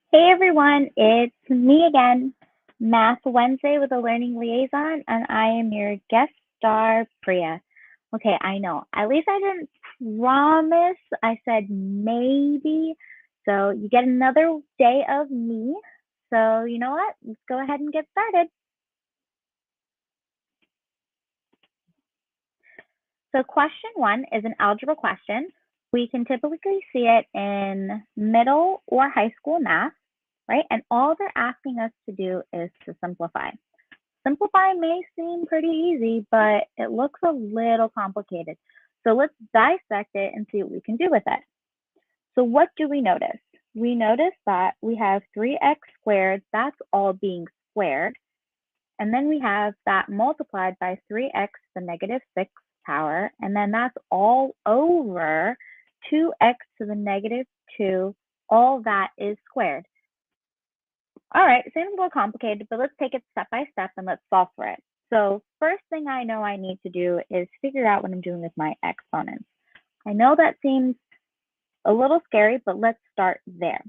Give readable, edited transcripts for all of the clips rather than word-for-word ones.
Hey everyone, it's me again, Math Wednesday with a Learning Liaison, and I am your guest star, Pryia. Okay, I know. At least I didn't promise. I said maybe. So you get another day of me. So you know what? Let's go ahead and get started. So question one is an algebra question. We can typically see it in middle or high school math, right? And all they're asking us to do is to simplify. Simplify may seem pretty easy, but it looks a little complicated. So let's dissect it and see what we can do with it. So what do we notice? We notice that we have 3x squared, that's all being squared. And then we have that multiplied by 3x to the negative 6 power, and then that's all over 2x to the negative 2, all that is squared. All right, seems a little complicated, but let's take it step by step and let's solve for it. So first thing I know I need to do is figure out what I'm doing with my exponents. I know that seems a little scary, but let's start there.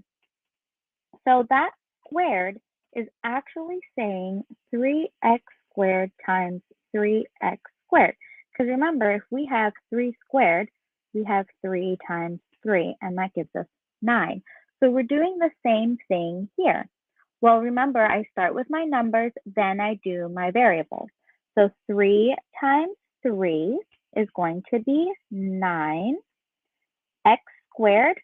So that squared is actually saying 3x squared times 3x squared. Because remember, if we have 3 squared, we have 3 times 3, and that gives us 9. So we're doing the same thing here. Well, remember, I start with my numbers, then I do my variables. So 3 times 3 is going to be 9. X squared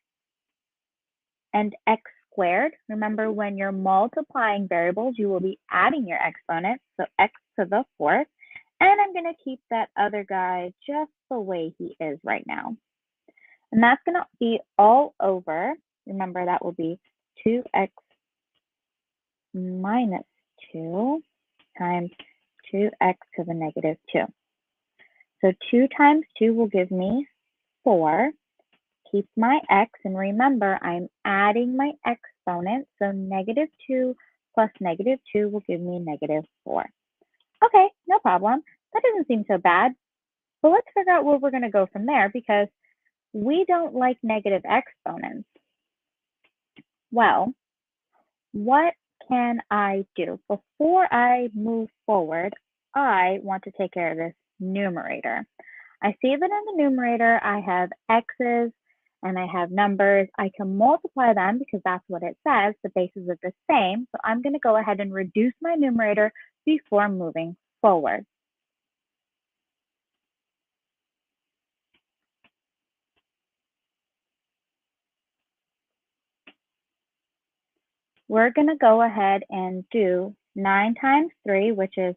and x squared. Remember, when you're multiplying variables, you will be adding your exponents, so x to the 4th. And I'm going to keep that other guy just the way he is right now. And that's going to be all over. Remember, that will be 2x minus 2 times 2x to the negative 2. So 2 times 2 will give me 4. Keep my x, and remember, I'm adding my exponent, so negative 2 plus negative 2 will give me negative 4. Okay, no problem. That doesn't seem so bad. But let's figure out where we're going to go from there, because we don't like negative exponents. Well, what can I do? Before I move forward, I want to take care of this numerator. I see that in the numerator, I have x's and I have numbers. I can multiply them because that's what it says. The bases are the same. So I'm going to go ahead and reduce my numerator before moving forward. We're going to go ahead and do 9 times 3, which is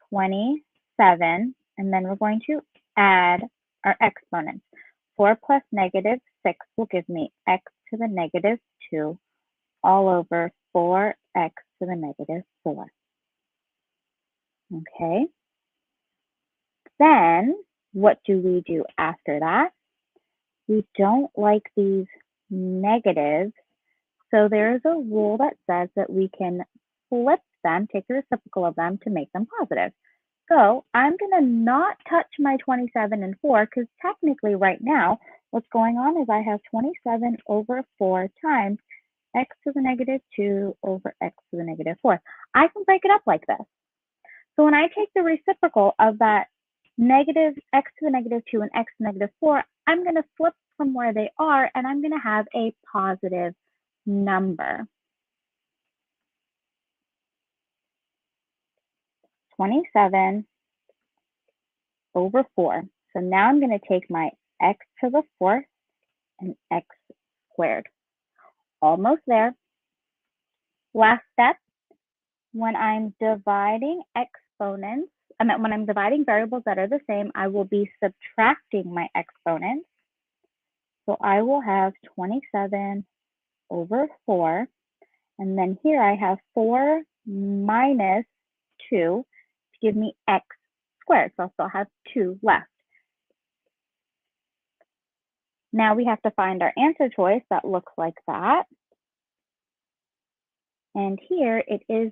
27. And then we're going to add our exponents. 4 plus negative 6 will give me x to the negative 2 all over 4x to the negative 4. Okay. Then what do we do after that? We don't like these negatives. So there is a rule that says that we can flip them, take the reciprocal of them to make them positive. So I'm going to not touch my 27 and 4 because technically right now what's going on is I have 27 over 4 times x to the negative 2 over x to the negative 4. I can break it up like this. So when I take the reciprocal of that negative x to the negative 2 and x to the negative 4, I'm going to flip from where they are, and I'm going to have a positive number. 27 over 4. So now I'm going to take my x to the 4th and x squared. Almost there. Last step, when I'm dividing exponents, when I'm dividing variables that are the same, I will be subtracting my exponents. So I will have 27 over 4. And then here I have 4 minus 2 to give me x squared. So I'll still have 2 left. Now we have to find our answer choice that looks like that. And here it is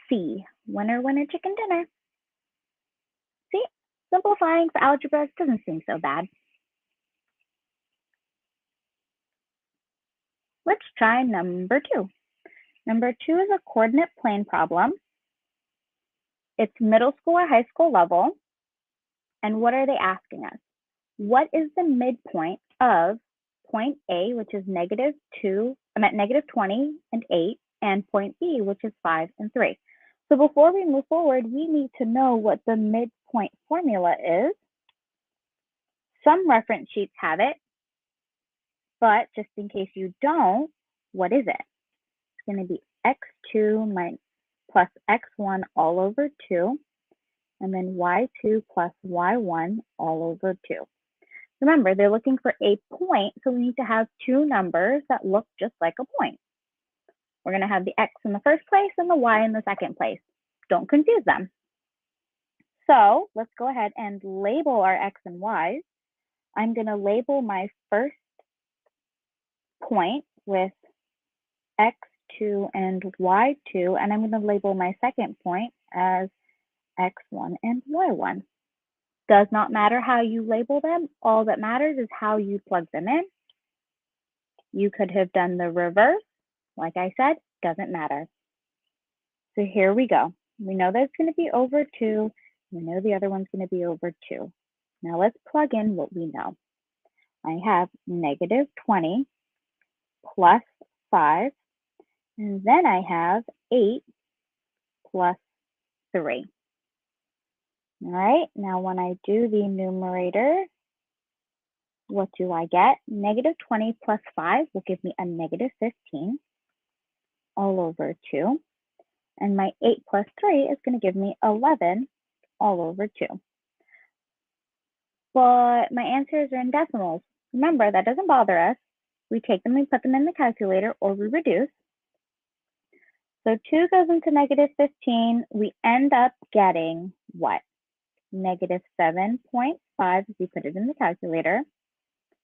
C. Winner, winner, chicken dinner. See, simplifying for algebra doesn't seem so bad. Let's try number 2. Number 2 is a coordinate plane problem. It's middle school or high school level. And what are they asking us? What is the midpoint of point A, which is negative 20 and 8, and point B, which is 5 and 3? So before we move forward, we need to know what the midpoint formula is. Some reference sheets have it, but just in case you don't, what is it? It's going to be x2 plus x1 all over 2, and then y2 plus y1 all over 2. Remember, they're looking for a point, so we need to have two numbers that look just like a point. We're going to have the x in the first place and the y in the second place. Don't confuse them. So let's go ahead and label our x and y's. I'm going to label my first point with x2 and y2, and I'm going to label my second point as x1 and y1. Does not matter how you label them. All that matters is how you plug them in. You could have done the reverse. Like I said, doesn't matter. So here we go. We know that it's going to be over 2. We know the other one's going to be over 2. Now let's plug in what we know. I have negative 20 plus 5, and then I have 8 plus 3. All right, now when I do the numerator, what do I get? Negative 20 plus 5 will give me a negative 15 all over 2. And my 8 plus 3 is going to give me 11 all over 2. But my answers are in decimals. Remember, that doesn't bother us. We take them and put them in the calculator, or we reduce. So 2 goes into negative 15. We end up getting what? Negative 7.5 if you put it in the calculator,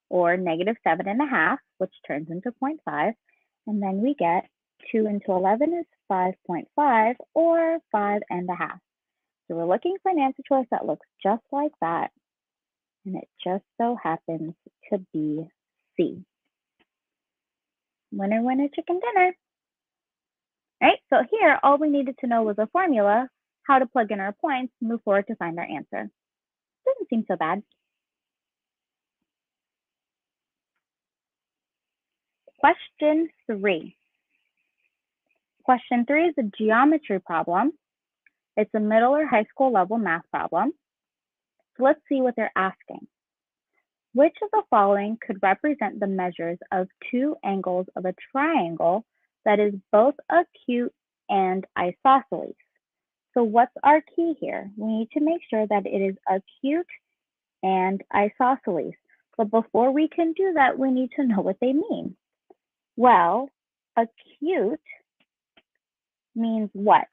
or negative 7.5, which turns into 0.5. And then we get 2 into 11 is 5.5, or 5.5. So we're looking for an answer choice that looks just like that. And it just so happens to be C. Winner, winner, chicken dinner. All right, so here, all we needed to know was a formula, how to plug in our points, move forward to find our answer. Doesn't seem so bad. Question 3. Question 3 is a geometry problem. It's a middle or high school level math problem. So let's see what they're asking. Which of the following could represent the measures of two angles of a triangle that is both acute and isosceles? So what's our key here? We need to make sure that it is acute and isosceles. But before we can do that, we need to know what they mean. Well, acute means what?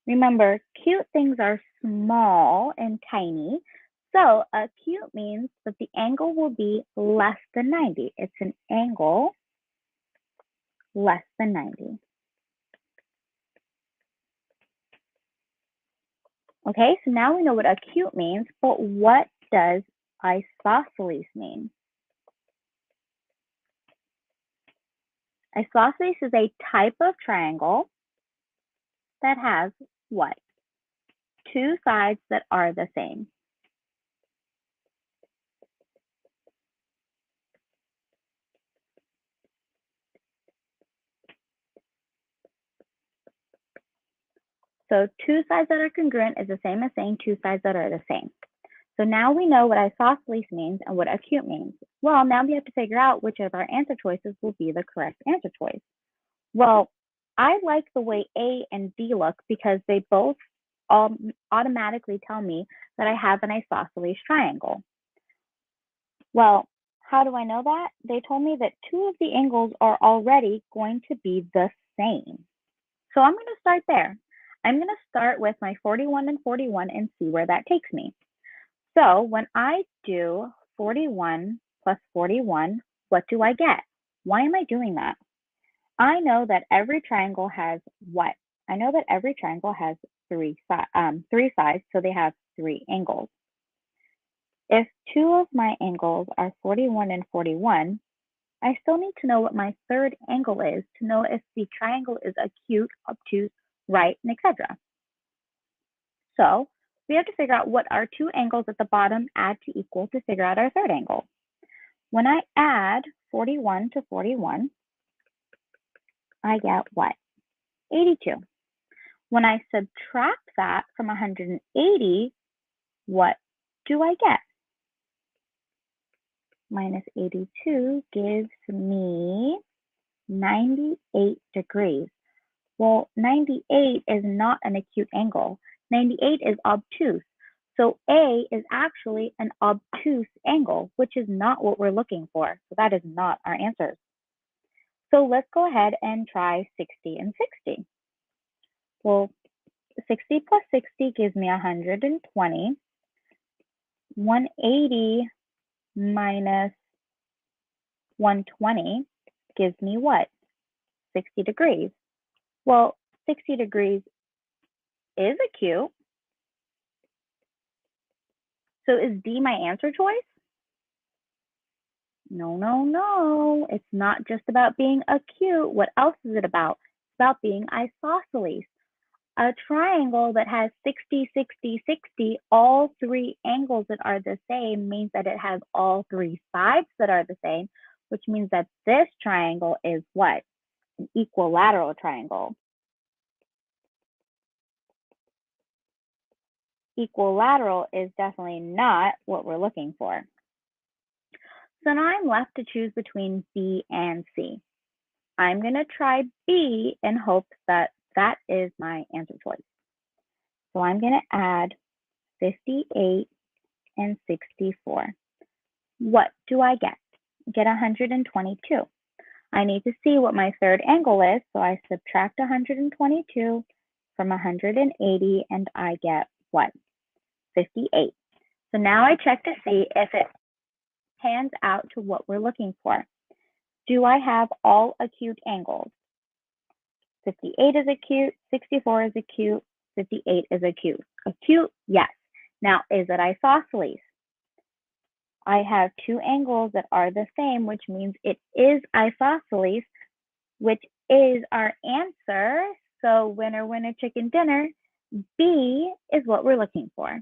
Remember, cute things are small and tiny. So acute means that the angle will be less than 90. It's an angle less than 90. Okay, so now we know what acute means, but what does isosceles mean? Isosceles is a type of triangle that has what? Two sides that are the same. So two sides that are congruent is the same as saying two sides that are the same. So now we know what isosceles means and what acute means. Well, now we have to figure out which of our answer choices will be the correct answer choice. Well, I like the way A and D look because they both automatically tell me that I have an isosceles triangle. Well, how do I know that? They told me that two of the angles are already going to be the same. So I'm going to start there. I'm going to start with my 41 and 41 and see where that takes me. So when I do 41 plus 41, what do I get? Why am I doing that? I know that every triangle has what? I know that every triangle has three sides, so they have three angles. If two of my angles are 41 and 41, I still need to know what my third angle is to know if the triangle is acute, obtuse, right, and etc. So we have to figure out what our two angles at the bottom add to equal to figure out our third angle. When I add 41 to 41, I get what? 82. When I subtract that from 180, what do I get? Minus 82 gives me 98 degrees. Well, 98 is not an acute angle. 98 is obtuse. So A is actually an obtuse angle, which is not what we're looking for. So that is not our answers. So let's go ahead and try 60 and 60. Well, 60 plus 60 gives me 120. 180 minus 120 gives me what? 60 degrees. Well, 60 degrees is acute. So is D my answer choice? No, no, no. It's not just about being acute. What else is it about? It's about being isosceles. A triangle that has 60, 60, 60, all three angles that are the same means that it has all three sides that are the same, which means that this triangle is what? An equilateral triangle. Equilateral is definitely not what we're looking for. So now I'm left to choose between B and C. I'm going to try B in hopes that that is my answer choice. So I'm going to add 58 and 64. What do I get? Get 122. I need to see what my third angle is, so I subtract 122 from 180 and I get what? 58. So now I check to see if it pans out to what we're looking for. Do I have all acute angles? 58 is acute, 64 is acute, 58 is acute. Acute, yes. Now, is it isosceles? I have two angles that are the same, which means it is isosceles, which is our answer. So winner, winner, chicken dinner, B is what we're looking for.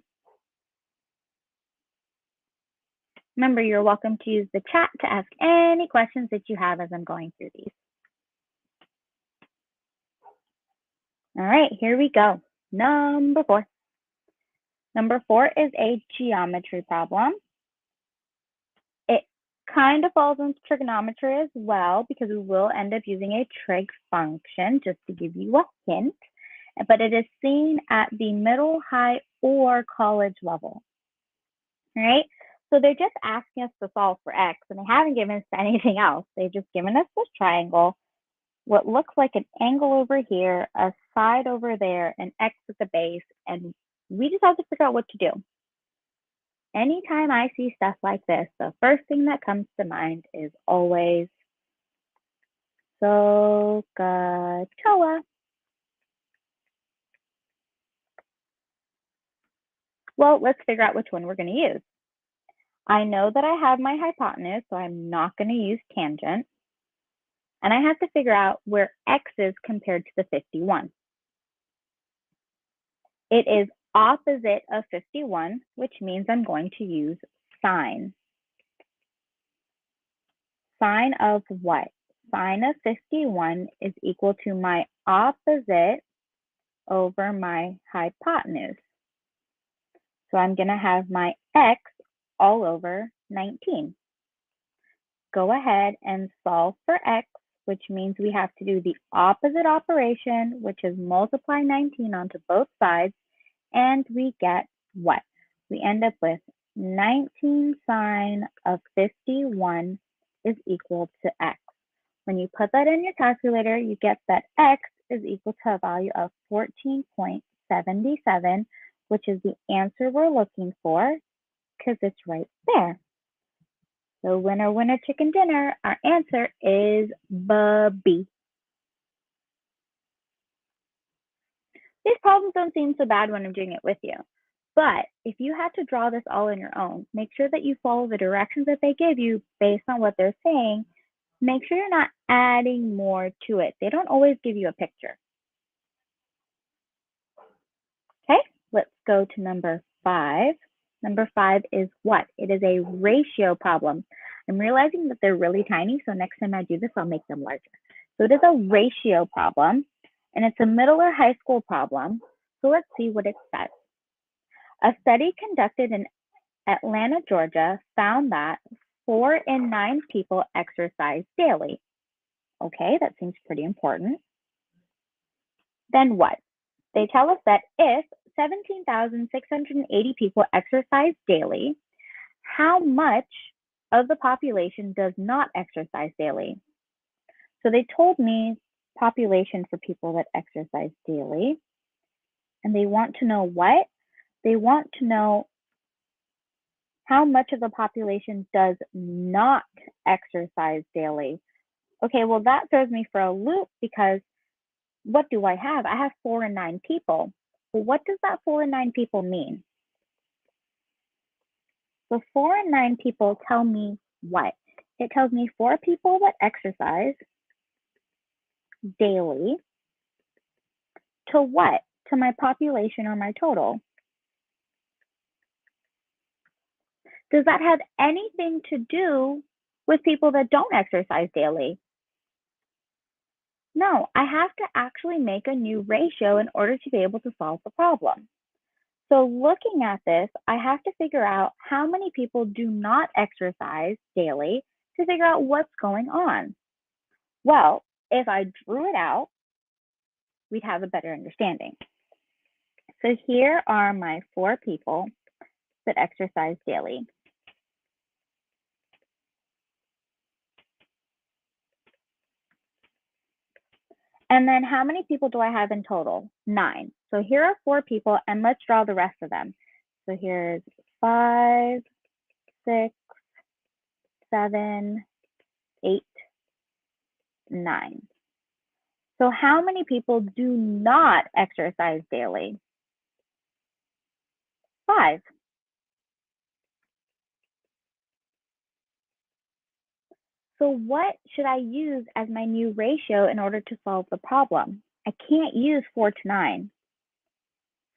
Remember, you're welcome to use the chat to ask any questions that you have as I'm going through these. All right, here we go. Number 4. Number 4 is a geometry problem. It kind of falls into trigonometry as well because we will end up using a trig function just to give you a hint, but it is seen at the middle, high, or college level. All right, so they're just asking us to solve for x, and they haven't given us anything else. They've just given us this triangle, what looks like an angle over here, a side over there, an x at the base, and we just have to figure out what to do. Anytime I see stuff like this, the first thing that comes to mind is always SOHCAHTOA. Well, let's figure out which one we're going to use. I know that I have my hypotenuse, so I'm not going to use tangent. And I have to figure out where x is compared to the 51. It is opposite of 51, which means I'm going to use sine. Sine of what? Sine of 51 is equal to my opposite over my hypotenuse. So I'm going to have my x all over 19. Go ahead and solve for x, which means we have to do the opposite operation, which is multiply 19 onto both sides, and we get what? We end up with 19 sine of 51 is equal to x. When you put that in your calculator, you get that x is equal to a value of 14.77, which is the answer we're looking for because it's right there. So winner, winner, chicken dinner, our answer is B. These problems don't seem so bad when I'm doing it with you. But if you had to draw this all on your own, make sure that you follow the directions that they give you based on what they're saying Make sure you're not adding more to it. They don't always give you a picture. Okay, let's go to number 5. Number 5 is what? It is a ratio problem. I'm realizing that they're really tiny, so next time I do this, I'll make them larger. So it is a ratio problem, and it's a middle or high school problem. So let's see what it says. A study conducted in Atlanta, Georgia, found that 4 in 9 people exercise daily. Okay, that seems pretty important. Then what? They tell us that if 17,680 people exercise daily, how much of the population does not exercise daily? So they told me population for people that exercise daily, and they want to know what? They want to know how much of the population does not exercise daily. Okay, well, that throws me for a loop because what do I have? I have 4 in 9 people. Well, what does that 4 in 9 people mean? So 4 in 9 people tell me what? It tells me 4 people that exercise daily to what? To my population or my total. Does that have anything to do with people that don't exercise daily? No, I have to actually make a new ratio in order to be able to solve the problem. So looking at this, I have to figure out how many people do not exercise daily to figure out what's going on. Well, if I drew it out, we'd have a better understanding. So here are my 4 people that exercise daily. And then how many people do I have in total? 9. So here are 4 people, and let's draw the rest of them. So here's 5, 6, 7, 8, 9. So how many people do not exercise daily? 5. So what should I use as my new ratio in order to solve the problem? I can't use 4 to 9.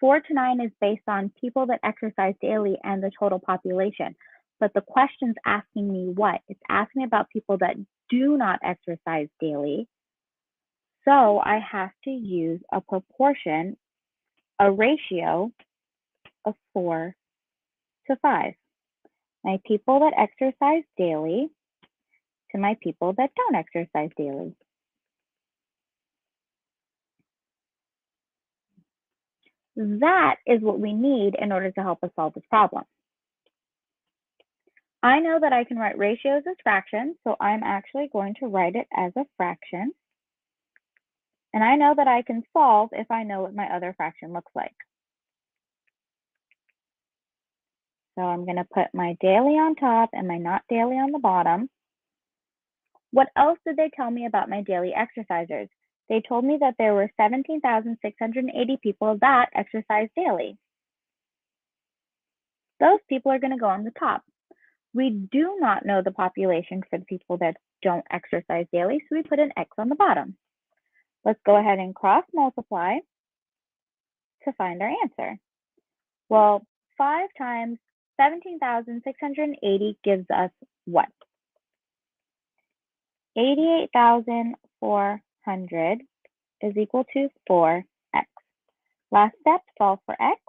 4 to 9 is based on people that exercise daily and the total population. But the question's asking me what? It's asking me about people that do not exercise daily. So I have to use a proportion, a ratio of 4 to 5. My people that exercise daily to my people that don't exercise daily. That is what we need in order to help us solve this problem. I know that I can write ratios as fractions, so I'm actually going to write it as a fraction. And I know that I can solve if I know what my other fraction looks like. So I'm going to put my daily on top and my not daily on the bottom. What else did they tell me about my daily exercisers? They told me that there were 17,680 people that exercise daily. Those people are going to go on the top. We do not know the population for the people that don't exercise daily, so we put an X on the bottom. Let's go ahead and cross multiply to find our answer. Well, 5 times 17,680 gives us what? 88,400 is equal to 4x. Last step, solve for x.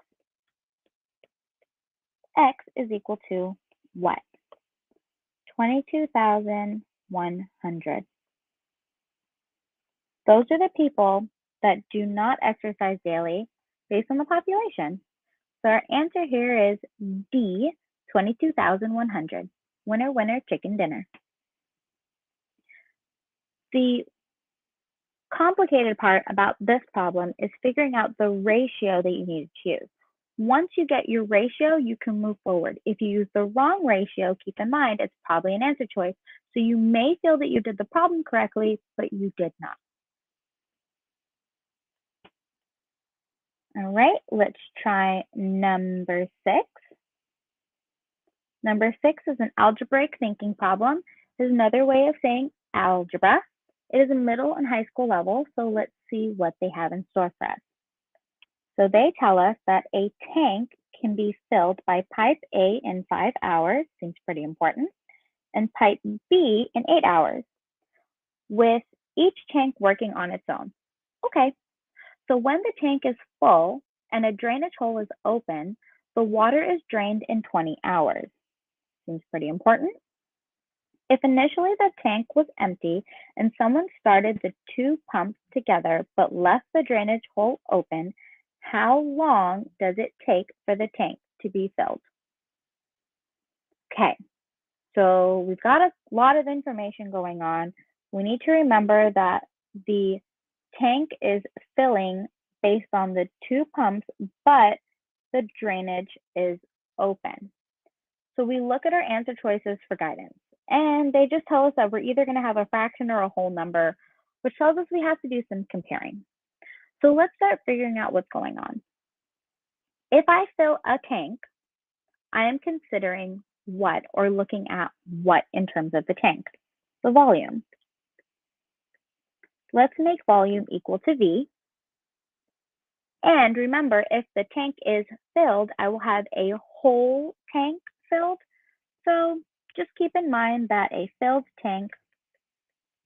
X is equal to what? 22,100. Those are the people that do not exercise daily based on the population. So our answer here is D, 22,100. Winner, winner, chicken dinner. The complicated part about this problem is figuring out the ratio that you need to choose. Once you get your ratio, you can move forward. If you use the wrong ratio, keep in mind it's probably an answer choice. So you may feel that you did the problem correctly, but you did not. All right, let's try number 6. Number 6 is an algebraic thinking problem. There's another way of saying algebra. It is a middle and high school level, so let's see what they have in store for us. So they tell us that a tank can be filled by pipe A in 5 hours, seems pretty important, and pipe B in 8 hours, with each tank working on its own. Okay, so when the tank is full and a drainage hole is open, the water is drained in 20 hours. Seems pretty important. If initially the tank was empty and someone started the two pumps together but left the drainage hole open, how long does it take for the tank to be filled? Okay, so we've got a lot of information going on. We need to remember that the tank is filling based on the two pumps, but the drainage is open. So we look at our answer choices for guidance, and they just tell us that we're either going to have a fraction or a whole number, which tells us we have to do some comparing. So let's start figuring out what's going on. If I fill a tank, I am considering what, or looking at what in terms of the tank? The volume. Let's make volume equal to V. And remember, if the tank is filled, I will have a whole tank filled. So just keep in mind that a filled tank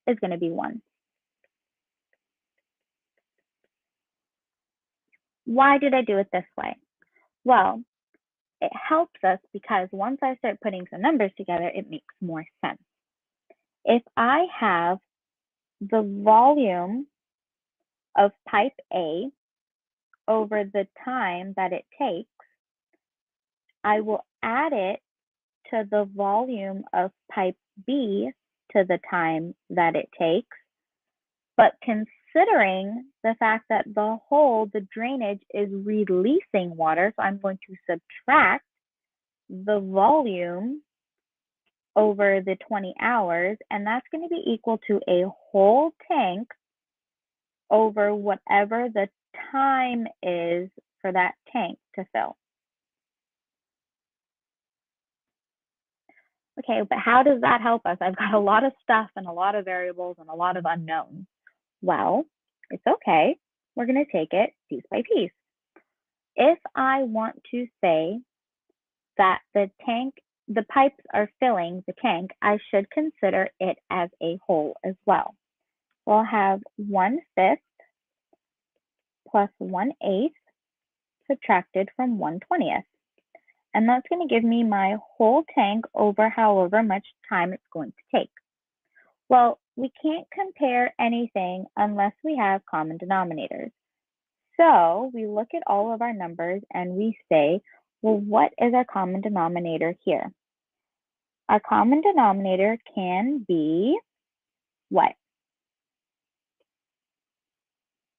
is going to be 1. Why did I do it this way? Well, it helps us because once I start putting some numbers together, it makes more sense. If I have the volume of pipe A over the time that it takes, I will add it to the volume of pipe B to the time that it takes. But considering the fact that the drainage is releasing water, so I'm going to subtract the volume over the 20 hours, and that's going to be equal to a whole tank over whatever the time is for that tank to fill. Okay, but how does that help us? I've got a lot of stuff and a lot of variables and a lot of unknowns. Well, it's okay. We're going to take it piece by piece. If I want to say that the pipes are filling the tank, I should consider it as a whole as well. So I'll have 1/5 plus 1/8 subtracted from 1/20. And that's going to give me my whole tank over however much time it's going to take. Well, we can't compare anything unless we have common denominators. So we look at all of our numbers and we say, well, what is our common denominator here? Our common denominator can be what?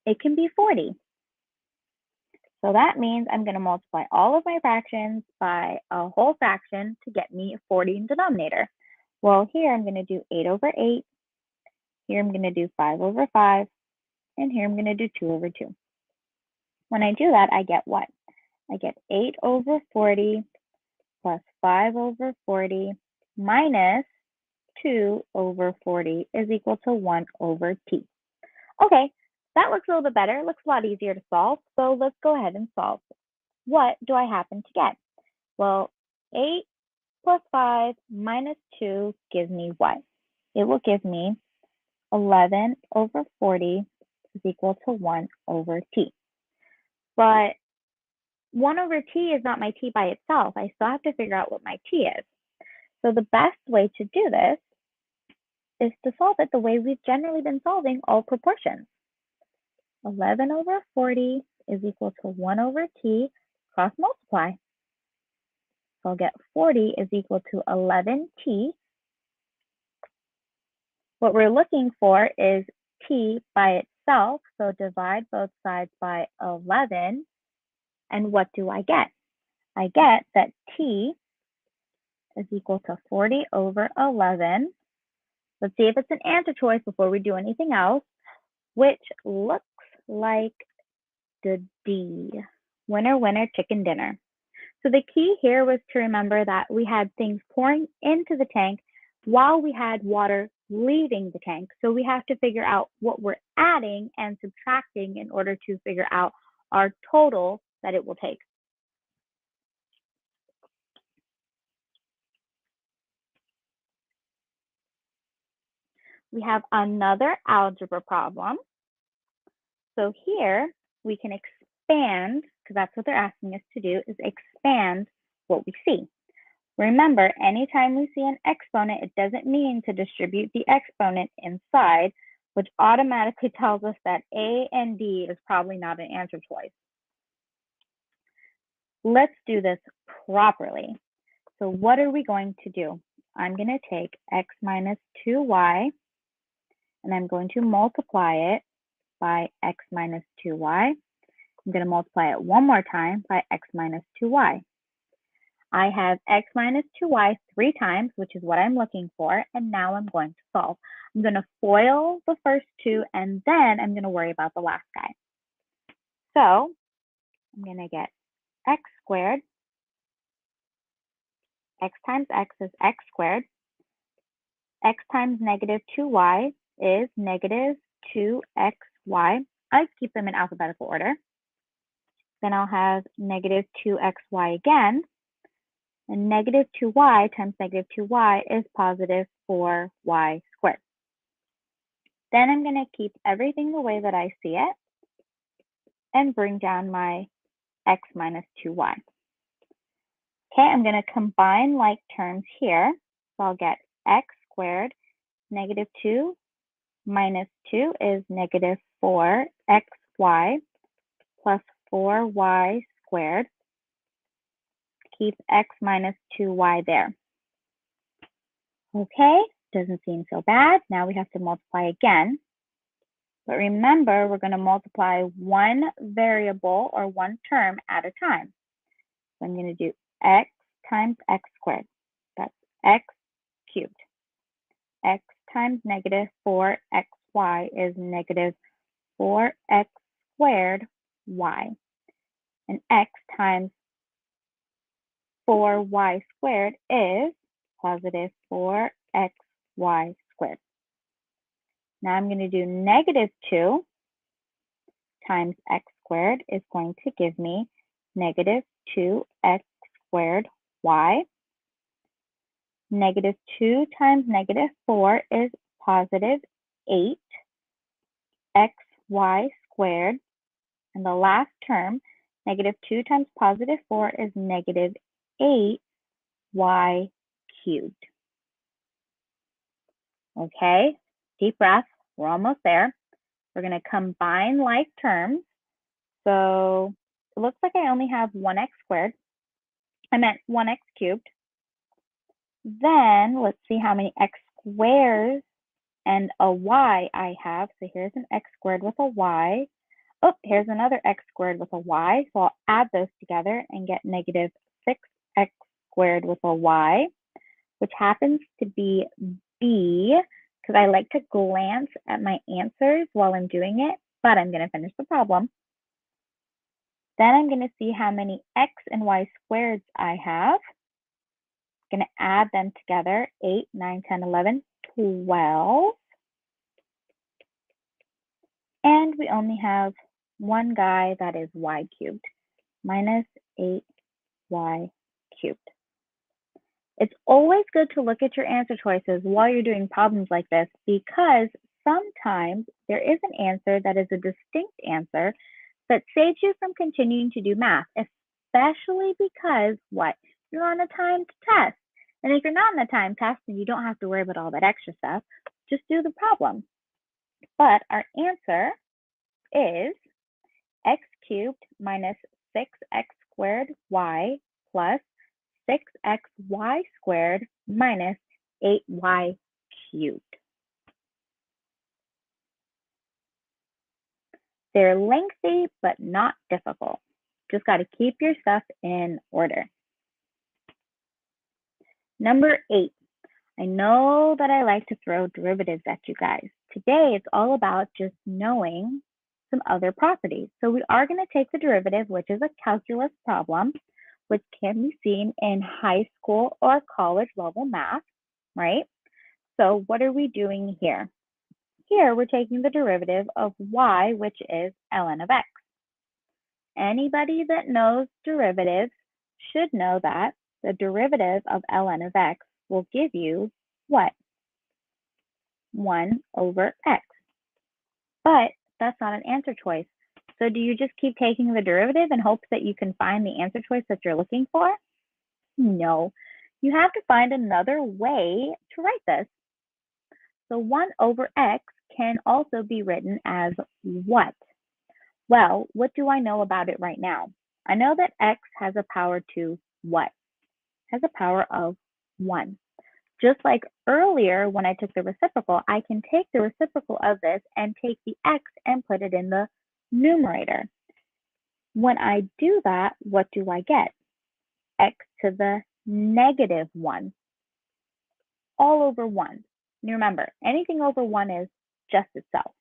It can be 40. So that means I'm going to multiply all of my fractions by a whole fraction to get me a 40 in denominator. Well, here I'm going to do 8/8. Here I'm going to do 5/5. And here I'm going to do 2/2. When I do that, I get what? I get 8/40 plus 5/40 minus 2/40 is equal to 1/t. Okay, that looks a little bit better. It looks a lot easier to solve. So let's go ahead and solve. What do I happen to get? Well, 8 plus 5 minus 2 gives me what? It will give me 11/40 is equal to 1/t. But 1/t is not my t by itself. I still have to figure out what my t is. So the best way to do this is to solve it the way we've generally been solving all proportions. 11/40 is equal to 1/t cross multiply. So I'll get 40 is equal to 11t. What we're looking for is t by itself, so divide both sides by 11. And what do I get? I get that t is equal to 40/11. Let's see if it's an answer choice before we do anything else, which looks like the D. Winner, winner, chicken dinner. So the key here was to remember that we had things pouring into the tank while we had water leaving the tank. So we have to figure out what we're adding and subtracting in order to figure out our total that it will take. We have another algebra problem. So here we can expand, because that's what they're asking us to do, is expand what we see. Remember, anytime we see an exponent, it doesn't mean to distribute the exponent inside, which automatically tells us that A and D is probably not an answer choice. Let's do this properly. So what are we going to do? I'm going to take x minus 2y, and I'm going to multiply it by x minus 2y. I'm going to multiply it one more time by x minus 2y. I have x minus 2y 3 times, which is what I'm looking for, and now I'm going to solve. I'm going to FOIL the first two, and then I'm going to worry about the last guy. So I'm going to get x squared. X times x is x squared. X times negative 2y is negative 2xy. I like to keep them in alphabetical order. Then I'll have negative 2xy again. And negative 2y times negative 2y is positive 4y squared. Then I'm going to keep everything the way that I see it and bring down my x minus 2y. Okay, I'm going to combine like terms here. So I'll get x squared, negative 2 minus 2 is negative 4xy plus 4y squared. Keep x minus 2y there. Okay, doesn't seem so bad. Now we have to multiply again. But remember, we're going to multiply one variable or one term at a time. So I'm going to do x times x squared. That's x cubed. X times negative 4xy is negative 4x squared y. And x times 4y squared is positive 4xy squared. Now I'm going to do negative 2 times x squared is going to give me negative 2x squared y. Negative 2 times negative 4 is positive 8xy squared. And the last term, negative 2 times positive 4 is negative 8y cubed. Okay, deep breath. We're almost there. We're going to combine like terms. So it looks like I only have 1x squared. I meant 1x cubed. Then let's see how many x squares and a y I have. So here's an x squared with a y. Oh, here's another x squared with a y. So I'll add those together and get negative 6x squared with a y, which happens to be b, because I like to glance at my answers while I'm doing it, but I'm going to finish the problem. Then I'm going to see how many x and y squareds I have. I'm going to add them together, 8, 9, 10, 11, 12. And we only have one guy that is y cubed, minus 8y cubed. It's always good to look at your answer choices while you're doing problems like this, because sometimes there is an answer that is a distinct answer that saves you from continuing to do math, especially because what? You're on a timed test. And if you're not on a timed test, then you don't have to worry about all that extra stuff. Just do the problem. But our answer is x cubed minus 6x squared y plus 6xy squared minus 8y cubed. They're lengthy, but not difficult. Just got to keep your stuff in order. Number 8. I know that I like to throw derivatives at you guys. Today, it's all about just knowing some other properties. So we are going to take the derivative, which is a calculus problem, which can be seen in high school or college level math, right? So what are we doing here? Here, we're taking the derivative of y, which is ln of x. Anybody that knows derivatives should know that the derivative of ln of x will give you what? 1 over x. But that's not an answer choice. So do you just keep taking the derivative in hopes that you can find the answer choice that you're looking for? No. You have to find another way to write this. So 1 over x can also be written as what? Well, what do I know about it right now? I know that x has a power to what? Has a power of 1. Just like earlier when I took the reciprocal, I can take the reciprocal of this and take the x and put it in the numerator. When I do that, what do I get? X to the negative 1, all over 1. And remember, anything over 1 is just itself.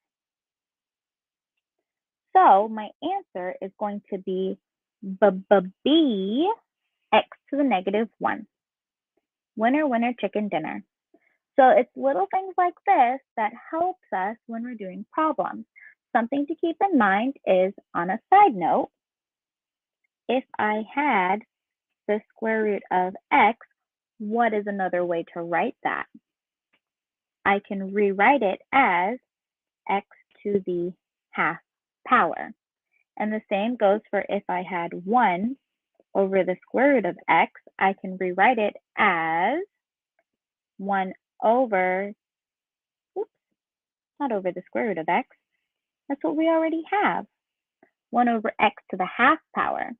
So my answer is going to be B, x to the negative 1. Winner, winner, chicken dinner. So it's little things like this that helps us when we're doing problems. Something to keep in mind is, on a side note, if I had the square root of x, what is another way to write that? I can rewrite it as x to the half power. And the same goes for if I had 1 over the square root of x, I can rewrite it as 1 over, not over the square root of x. That's what we already have, 1 over x to the half power.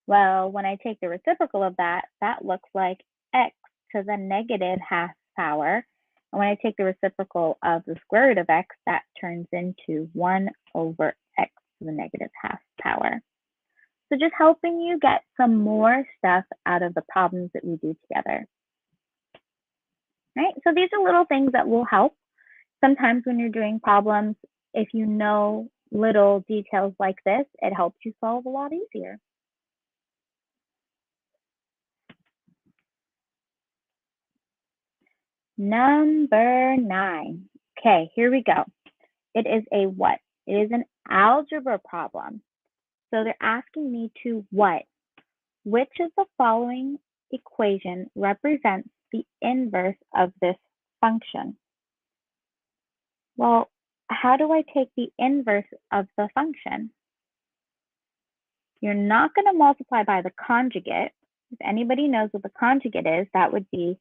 Well, when I take the reciprocal of that, that looks like x to the negative half power. And when I take the reciprocal of the square root of x, that turns into 1 over x to the negative half power. So just helping you get some more stuff out of the problems that we do together. Right? So these are little things that will help. Sometimes when you're doing problems, if you know little details like this, it helps you solve a lot easier. Number 9. Okay, here we go. It is a what? It is an algebra problem. So they're asking me to what? Which of the following equation represents the inverse of this function? Well, how do I take the inverse of the function? You're not going to multiply by the conjugate. If anybody knows what the conjugate is, that would be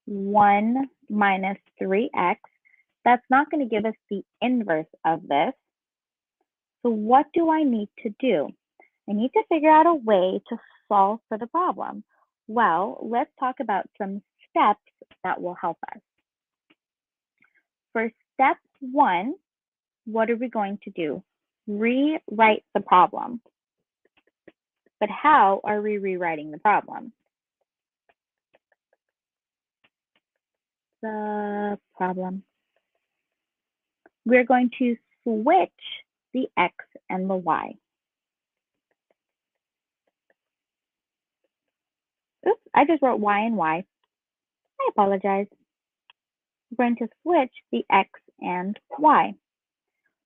1 minus 3x. That's not going to give us the inverse of this. So what do I need to do? I need to figure out a way to solve for the problem. Well, let's talk about some steps that will help us. For step 1, what are we going to do? Rewrite the problem. But how are we rewriting the problem? The problem. We're going to switch the x and the y. Oops, I just wrote y and y. I apologize. We're going to switch the x and y.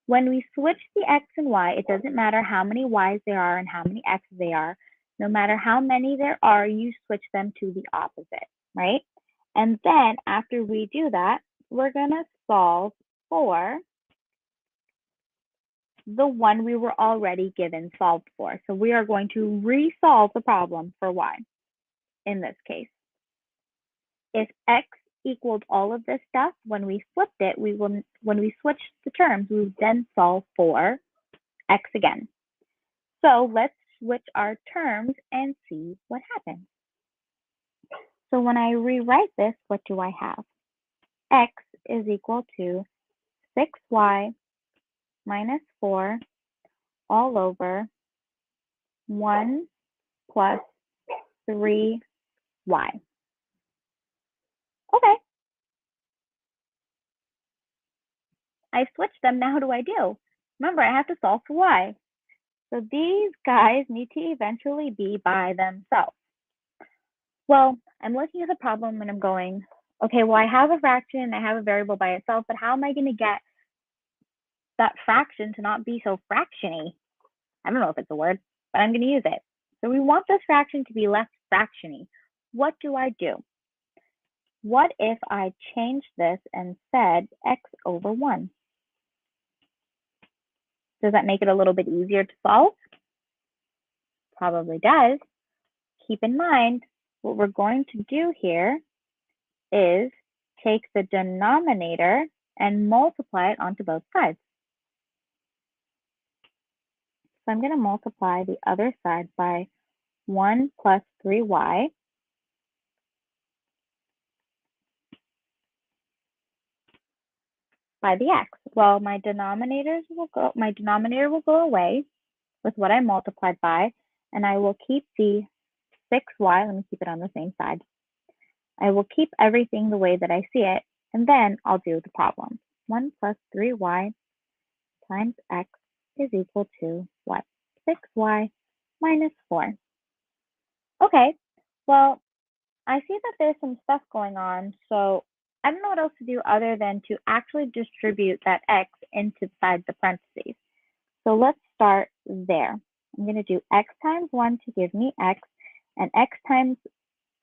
When we switch the x and y, it doesn't matter how many y's there are and how many x's there are. No matter how many there are, you switch them to the opposite, right? And then after we do that, we're going to solve for the one we were already given solved for. So we are going to resolve the problem for y in this case. If x equaled all of this stuff, when we flipped it, when we switched the terms, we would then solve for x again. So let's switch our terms and see what happens. So when I rewrite this, what do I have? X is equal to 6y minus 4 all over 1 plus 3y. Okay. I switched them. Now what do I do? Remember, I have to solve for y. So these guys need to eventually be by themselves. Well, I'm looking at the problem and I'm going, Okay, well, I have a fraction and I have a variable by itself, but how am I going to get that fraction to not be so fractiony? I don't know if it's a word, but I'm going to use it. So we want this fraction to be less fractiony. What do I do? What if I change this and said x over 1? Does that make it a little bit easier to solve? Probably does. Keep in mind, what we're going to do here is take the denominator and multiply it onto both sides. So I'm going to multiply the other side by 1 plus 3y by the x. Well, my denominator will go away with what I multiplied by, and I will keep the 6y, let me keep it on the same side. I will keep everything the way that I see it, and then I'll do the problem. 1 plus 3y times x is equal to what? 6y minus 4. Okay, well, I see that there's some stuff going on, so I don't know what else to do other than to actually distribute that x inside the parentheses. So let's start there. I'm going to do x times 1 to give me x, and x times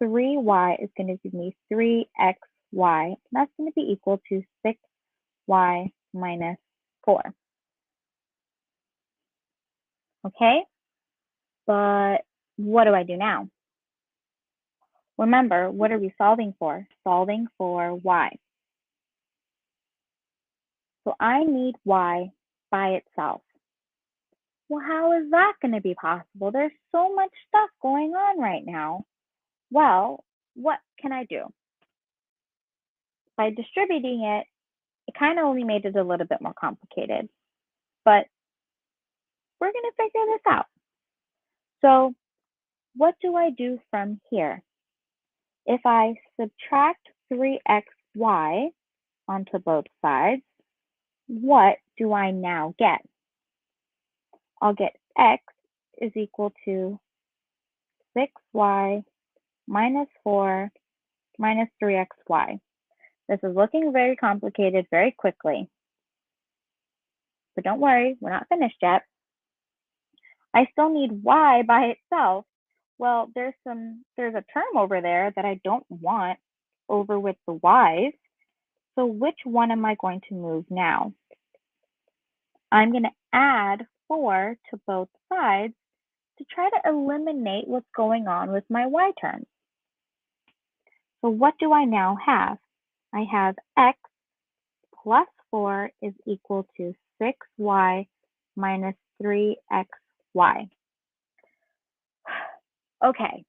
3y is going to give me 3xy. That's going to be equal to 6y minus 4. Okay, but what do I do now? Remember, what are we solving for? Solving for y. So I need y by itself. Well, how is that going to be possible? There's so much stuff going on right now. Well, what can I do? By distributing it, it kind of only made it a little bit more complicated, but we're going to figure this out. So what do I do from here? If I subtract 3xy onto both sides, what do I now get? I'll get x is equal to 6y minus 4 minus 3xy. This is looking very complicated very quickly. But don't worry, we're not finished yet. I still need y by itself. Well, there's a term over there that I don't want over with the y's. So which one am I going to move now? I'm going to add 4 to both sides to try to eliminate what's going on with my y terms. So what do I now have? I have x plus 4 is equal to 6y minus 3xy. Okay,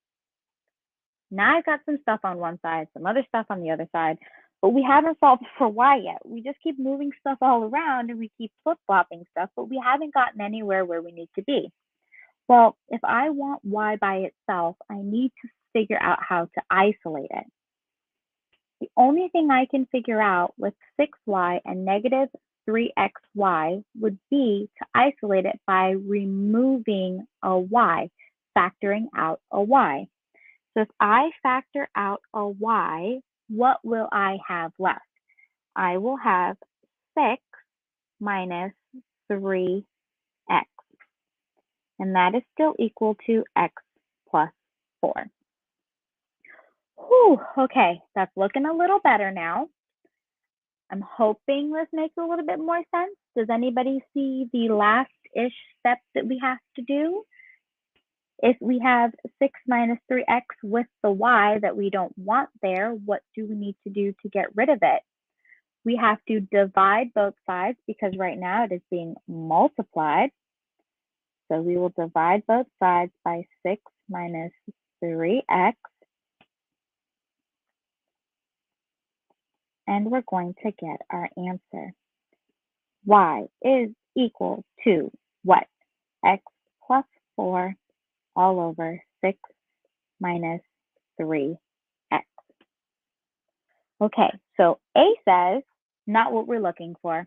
now I've got some stuff on one side, some other stuff on the other side, but we haven't solved for y yet. We just keep moving stuff all around and we keep flip-flopping stuff, but we haven't gotten anywhere where we need to be. Well, if I want y by itself, I need to figure out how to isolate it. The only thing I can figure out with 6y and negative 3xy would be to isolate it by removing a y, factoring out a y. So if I factor out a y, what will I have left? I will have 6 minus 3x, and that is still equal to x plus 4. Whew, okay, that's looking a little better now. I'm hoping this makes a little bit more sense. Does anybody see the last-ish step that we have to do? If we have 6 minus 3x with the y that we don't want there, what do we need to do to get rid of it? We have to divide both sides because right now it is being multiplied. So we will divide both sides by 6 minus 3x. And we're going to get our answer. Y is equal to what? X plus 4 all over 6 minus 3x. Okay, so A says not what we're looking for.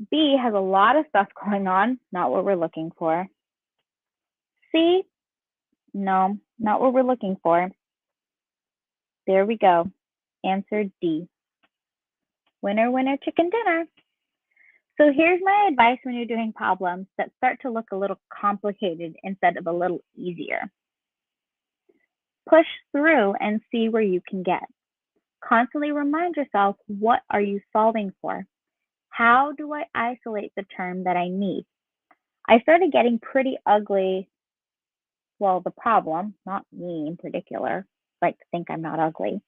B has a lot of stuff going on, not what we're looking for. C, no, not what we're looking for. There we go. Answer D. Winner, winner, chicken dinner. So here's my advice when you're doing problems that start to look a little complicated instead of a little easier. Push through and see where you can get. Constantly remind yourself, what are you solving for? How do I isolate the term that I need? I started getting pretty ugly. Well, the problem, not me in particular, like to think I'm not ugly.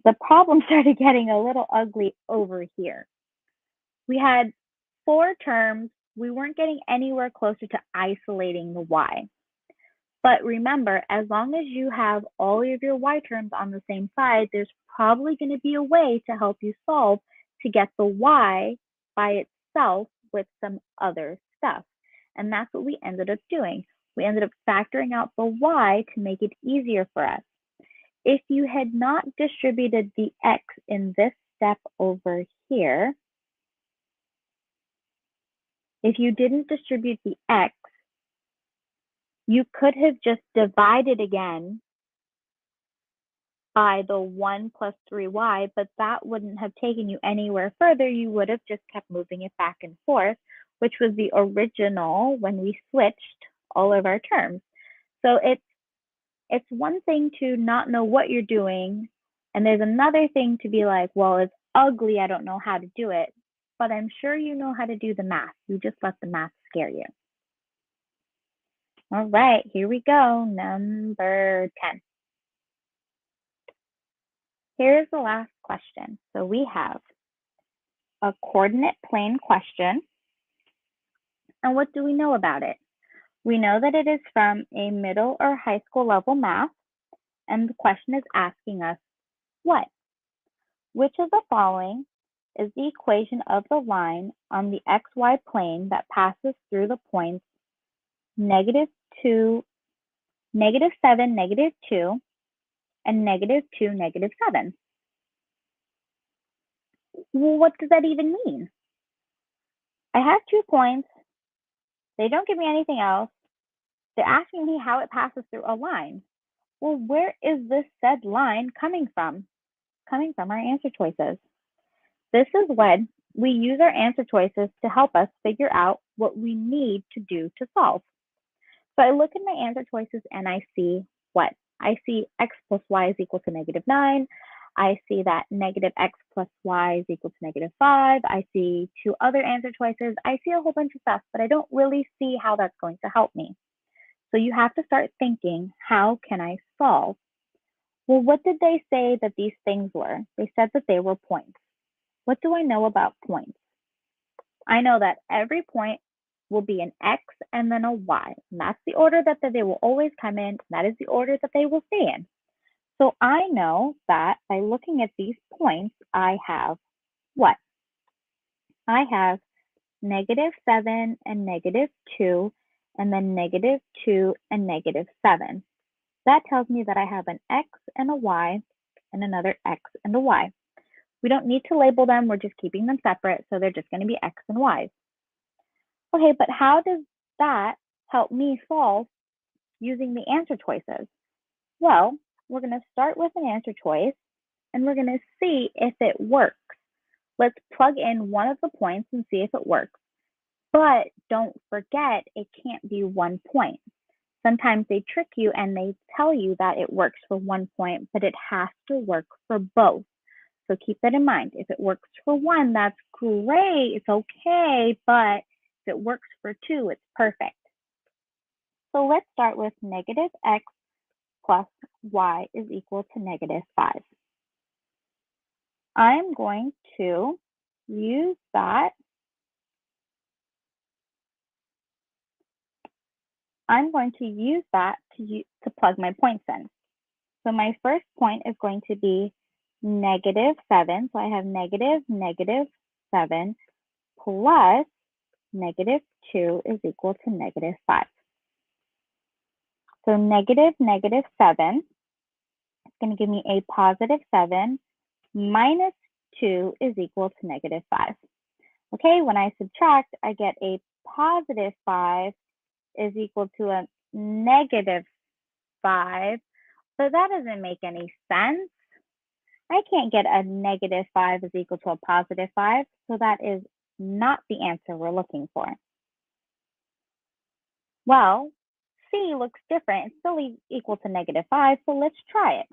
The problem started getting a little ugly over here. We had 4 terms. We weren't getting anywhere closer to isolating the y. But remember, as long as you have all of your y terms on the same side, there's probably going to be a way to help you solve to get the y by itself with some other stuff. And that's what we ended up doing. We ended up factoring out the y to make it easier for us. If you had not distributed the x in this step over here, if you didn't distribute the x, you could have just divided again by the 1 plus 3y, but that wouldn't have taken you anywhere further. You would have just kept moving it back and forth, which was the original when we switched all of our terms. So it's one thing to not know what you're doing, and there's another thing to be like, well, it's ugly, I don't know how to do it, but I'm sure you know how to do the math. You just let the math scare you. All right, here we go, number 10. Here's the last question. So we have a coordinate plane question. And what do we know about it? We know that it is from a middle or high school level math. And the question is asking us what? Which of the following is the equation of the line on the xy plane that passes through the points -2, -7, -2, and -2, -7? Well, what does that even mean? I have 2 points. They don't give me anything else. They're asking me how it passes through a line. Well, where is this said line coming from? Coming from our answer choices. This is when we use our answer choices to help us figure out what we need to do to solve. So I look at my answer choices and I see what? I see x plus y is equal to -9. I see that -x plus y is equal to -5. I see 2 other answer choices. I see a whole bunch of stuff, but I don't really see how that's going to help me. So you have to start thinking, how can I solve? Well, what did they say that these things were? They said that they were points. What do I know about points? I know that every point will be an x and then a y. And that's the order that they will always come in. That is the order that they will stay in. So I know that by looking at these points, I have what? I have -7 and -2, and then -2 and -7. That tells me that I have an x and a y and another x and a y. We don't need to label them. We're just keeping them separate. So they're just going to be x and y's. Okay, but how does that help me solve using the answer choices? Well, we're going to start with an answer choice and we're going to see if it works. Let's plug in one of the points and see if it works. But don't forget, it can't be 1 point. Sometimes they trick you and they tell you that it works for 1 point, but it has to work for both. So keep that in mind. If it works for 1, that's great. It's okay. But if it works for 2, it's perfect. So let's start with -x plus y is equal to -5. I'm going to use that. I'm going to use that to plug my points in. So my first point is going to be -7. So I have -7 plus -2 is equal to -5. So -7 is going to give me a +7 minus 2 is equal to -5. Okay, when I subtract, I get a +5 is equal to a -5, So that doesn't make any sense. I can't get a -5 is equal to a +5, so that is not the answer we're looking for. Well, C looks different. It's still equal to -5, so let's try it.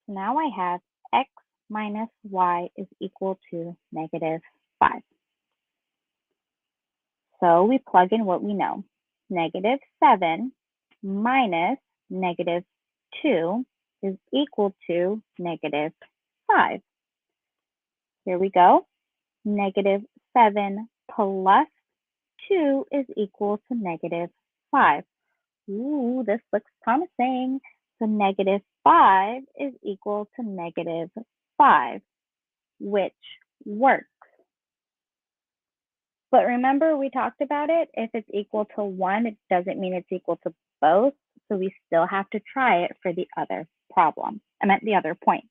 So now I have x minus y is equal to -5. So we plug in what we know. -7 minus -2 is equal to -5. Here we go. -7 plus 2 is equal to -5. Ooh, this looks promising. So -5 is equal to -5, which works. But remember, we talked about it. If it's equal to 1, it doesn't mean it's equal to both. So we still have to try it for the other problem. I meant the other point.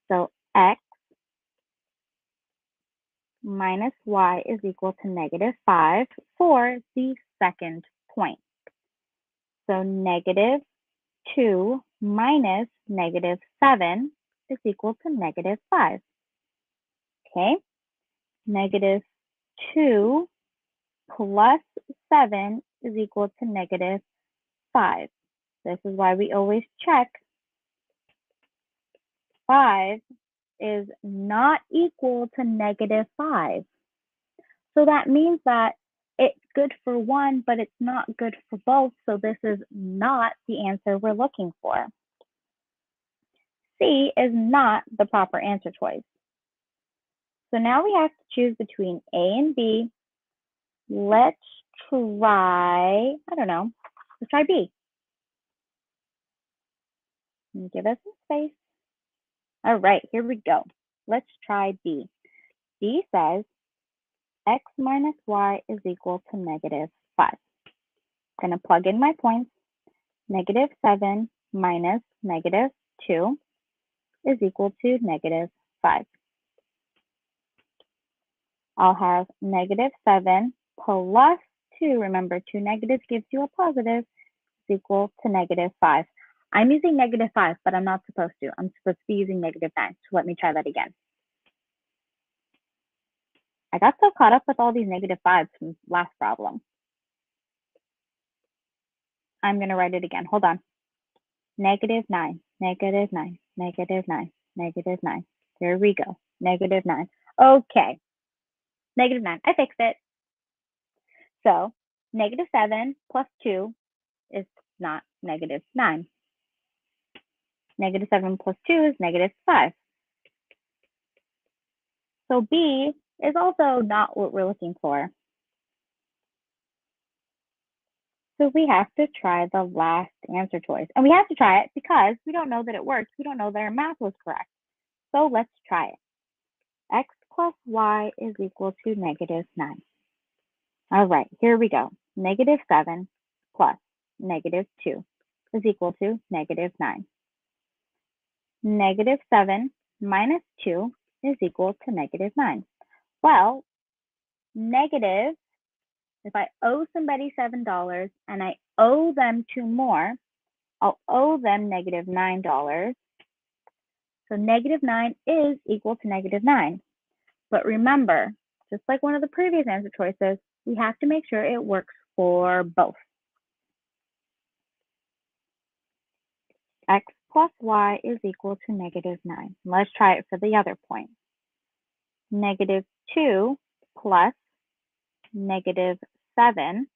So x minus y is equal to -5 for the second point. So -2 minus -7 is equal to -5. Okay, -2 plus 7 is equal to -5. This is why we always check 5 is not equal to -5. So that means that it's good for one, but it's not good for both. So this is not the answer we're looking for. C is not the proper answer choice. So now we have to choose between A and B. Let's try, I don't know, let's try B. Give us some space. All right, here we go. Let's try B. B says x minus y is equal to -5. I'm going to plug in my points. -7 minus -2 is equal to -5. I'll have -7 plus 2. Remember, 2 negatives gives you a positive, is equal to -5. I'm using -5, but I'm not supposed to. I'm supposed to be using -9. So let me try that again. I got so caught up with all these -5s from last problem. I'm going to write it again. Hold on. -9, -9, -9, -9. Here we go. -9. Okay. -9. I fixed it. So -7 plus 2 is not -9. -7 plus 2 is -5. So B is also not what we're looking for. So we have to try the last answer choice. And we have to try it because we don't know that it works. We don't know that our math was correct. So let's try it. X plus y is equal to -9. All right, here we go. -7 plus -2 is equal to -9. -7 minus 2 is equal to -9. Well, negative, if I owe somebody $7 and I owe them 2 more, I'll owe them -9. So -9 is equal to -9. But remember, just like one of the previous answer choices, we have to make sure it works for both. X plus y is equal to -9. Let's try it for the other point. -2 plus -7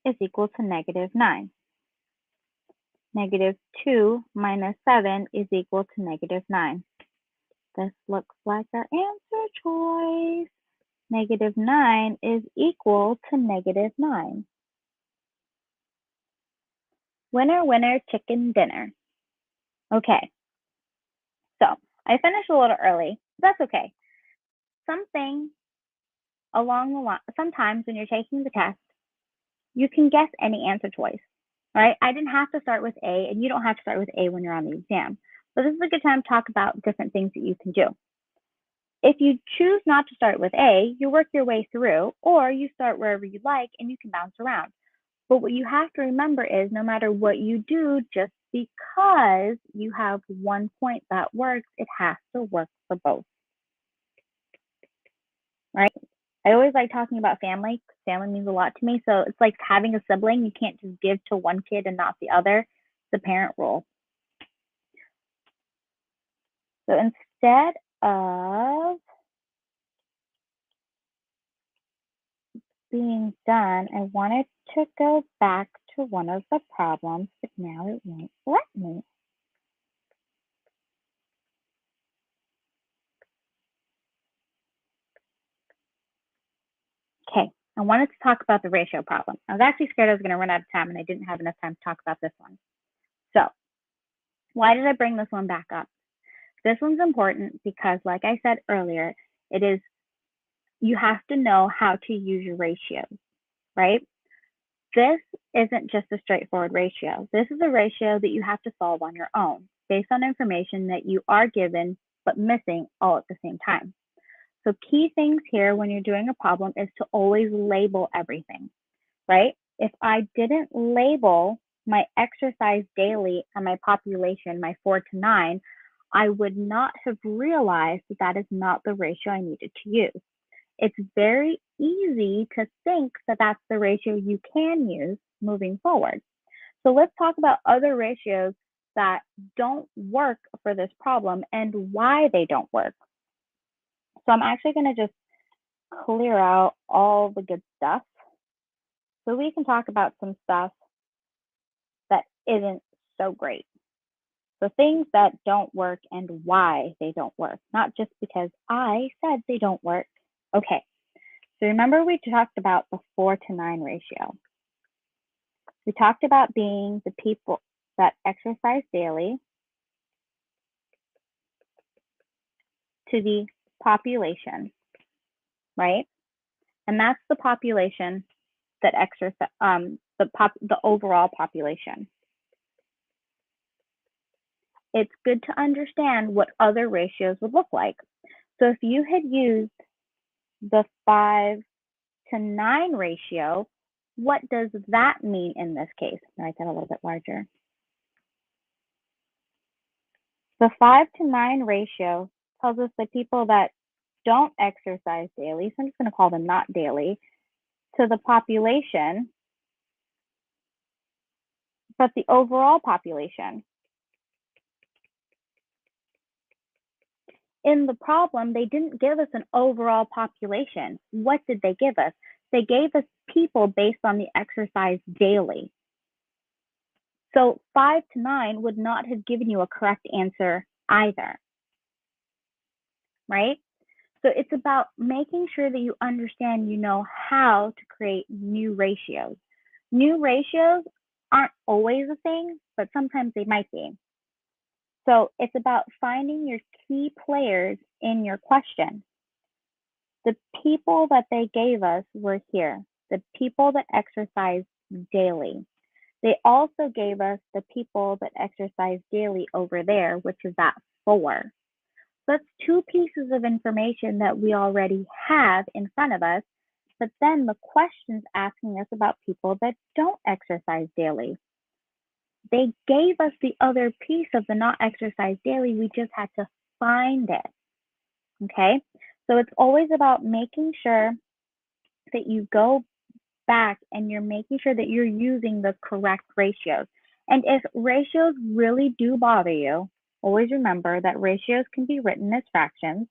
is equal to -9. -2 minus 7 is equal to -9. This looks like our answer choice. -9 is equal to -9. Winner, winner, chicken dinner. Okay, so I finished a little early. That's okay. Something along the line, sometimes when you're taking the test, you can guess any answer choice, right? I didn't have to start with A, and you don't have to start with A when you're on the exam. But this is a good time to talk about different things that you can do. If you choose not to start with A, you work your way through, or you start wherever you like and you can bounce around. But what you have to remember is no matter what you do, just because you have one point that works, it has to work for both, right? I always like talking about family. Family means a lot to me. So it's like having a sibling. You can't just give to one kid and not the other. It's the parent rule. So instead of being done, I wanted to go back to one of the problems, but now it won't let me. Okay, I wanted to talk about the ratio problem. I was actually scared I was going to run out of time, and I didn't have enough time to talk about this one. So why did I bring this one back up? This one's important because, like I said earlier, you have to know how to use your ratios, right? This isn't just a straightforward ratio. This is a ratio that you have to solve on your own based on information that you are given but missing all at the same time. So key things here when you're doing a problem is to always label everything, right? If I didn't label my exercise daily and my population, my 4 to 9, I would not have realized that that is not the ratio I needed to use. It's very easy to think that that's the ratio you can use moving forward. So let's talk about other ratios that don't work for this problem and why they don't work. So I'm actually going to just clear out all the good stuff so we can talk about some stuff that isn't so great. So things that don't work and why they don't work, not just because I said they don't work. Okay, so remember we talked about the 4 to 9 ratio. We talked about being the people that exercise daily to the population, right? And that's the population that exercise, the overall population. It's good to understand what other ratios would look like. So if you had used the 5 to 9 ratio, what does that mean in this case? I'll write that a little bit larger. The 5 to 9 ratio tells us that people that don't exercise daily, so I'm just going to call them not daily, to the population, but the overall population. In the problem, they didn't give us an overall population. What did they give us? They gave us people based on the exercise daily. So 5 to 9 would not have given you a correct answer either, right? So it's about making sure that you understand, you know how to create new ratios. New ratios aren't always a thing, but sometimes they might be. So it's about finding your key players in your question. The people that they gave us were here, the people that exercise daily. They also gave us the people that exercise daily over there, which is that 4. That's 2 pieces of information that we already have in front of us, but then the question's asking us about people that don't exercise daily. They gave us the other piece of the not exercise daily, we just had to find it, okay? So it's always about making sure that you go back and you're making sure that you're using the correct ratios. And if ratios really do bother you, always remember that ratios can be written as fractions.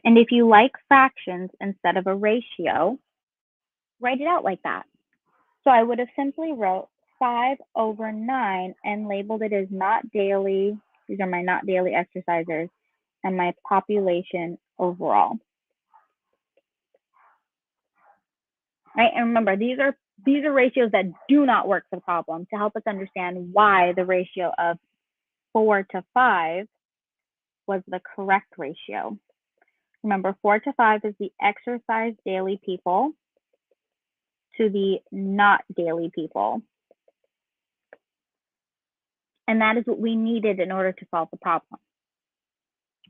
And if you like fractions instead of a ratio, write it out like that. So I would have simply wrote 5 over 9 and labeled it as not daily. These are my not daily exercisers and my population overall. Right? And remember, these are ratios that do not work for the problem to help us understand why the ratio of 4 to 5 was the correct ratio. Remember, 4 to 5 is the exercise daily people to the not daily people. And that is what we needed in order to solve the problem.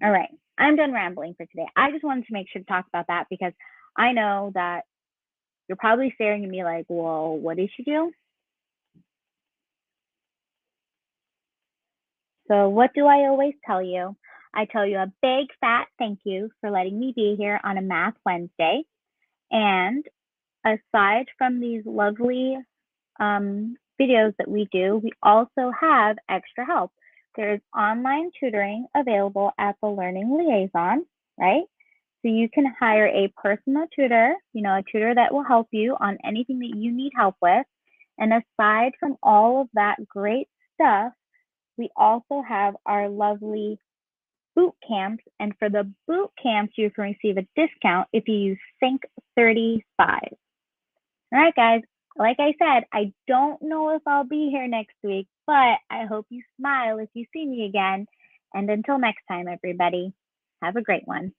All right, I'm done rambling for today. I just wanted to make sure to talk about that because I know that you're probably staring at me like, well, what did she do? So what do I always tell you? I tell you a big fat thank you for letting me be here on a Math Wednesday. And aside from these lovely videos that we do, we also have extra help. There's online tutoring available at the Learning Liaison, right? So you can hire a personal tutor, a tutor that will help you on anything that you need help with. And aside from all of that great stuff, we also have our lovely boot camps. And for the boot camps, you can receive a discount if you use Think35. All right, guys. Like I said, I don't know if I'll be here next week, but I hope you smile if you see me again. And until next time, everybody, have a great one.